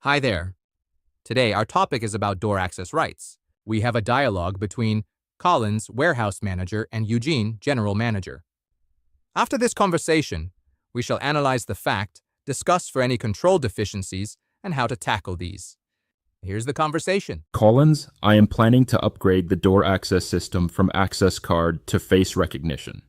Hi there. Today, our topic is about door access rights. We have a dialogue between Collins, warehouse manager, and Eugene, general manager. After this conversation, we shall analyze the fact, discuss for any control deficiencies, and how to tackle these. Here's the conversation. Collins, I am planning to upgrade the door access system from access card to face recognition.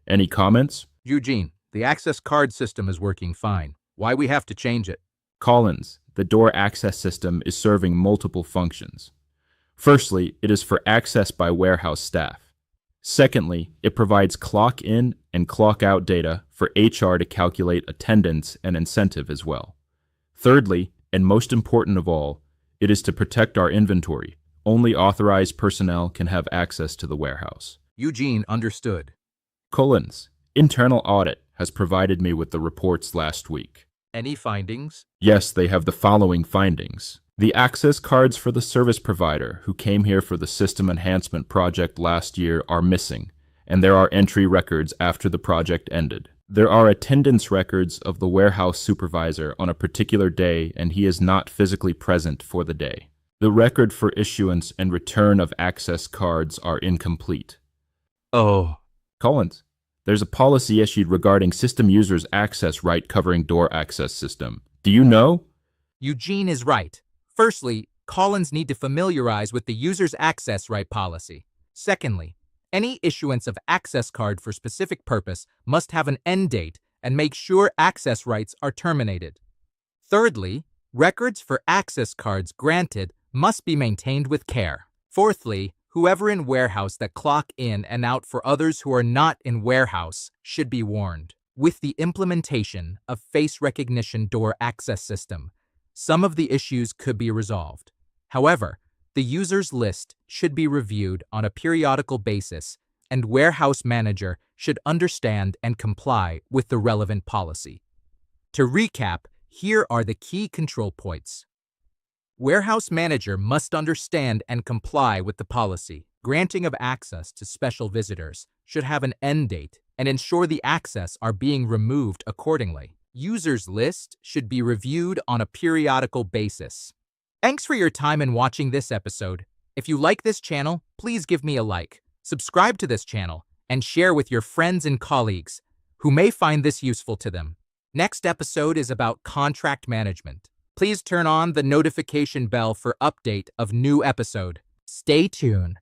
Any comments? Eugene, the access card system is working fine. Why we have to change it? Collins, the door access system is serving multiple functions. Firstly, it is for access by warehouse staff. Secondly, it provides clock in and clock out data for HR to calculate attendance and incentive as well. Thirdly, and most important of all, it is to protect our inventory. Only authorized personnel can have access to the warehouse. Eugene understood. Collins, internal audit has provided me with the reports last week. Any findings? Yes, they have the following findings. The access cards for the service provider who came here for the system enhancement project last year are missing, and there are entry records after the project ended. There are attendance records of the warehouse supervisor on a particular day, and he is not physically present for the day. The record for issuance and return of access cards are incomplete. Oh. Collins, there's a policy issued regarding system users' access right covering door access system. Do you know? Eugene is right. Firstly, Collins need to familiarize with the user's access right policy. Secondly, any issuance of access card for specific purpose must have an end date and make sure access rights are terminated. Thirdly, records for access cards granted must be maintained with care. Fourthly, whoever in warehouse that clock in and out for others who are not in warehouse should be warned. With the implementation of face recognition door access system, some of the issues could be resolved. However, the users list should be reviewed on a periodical basis, and warehouse manager should understand and comply with the relevant policy. To recap, here are the key control points. Warehouse manager must understand and comply with the policy. Granting of access to special visitors should have an end date and ensure the access are being removed accordingly. Users list should be reviewed on a periodical basis. Thanks for your time in watching this episode. If you like this channel, please give me a like, subscribe to this channel, and share with your friends and colleagues who may find this useful to them. Next episode is about contract management. Please turn on the notification bell for update of new episode. Stay tuned.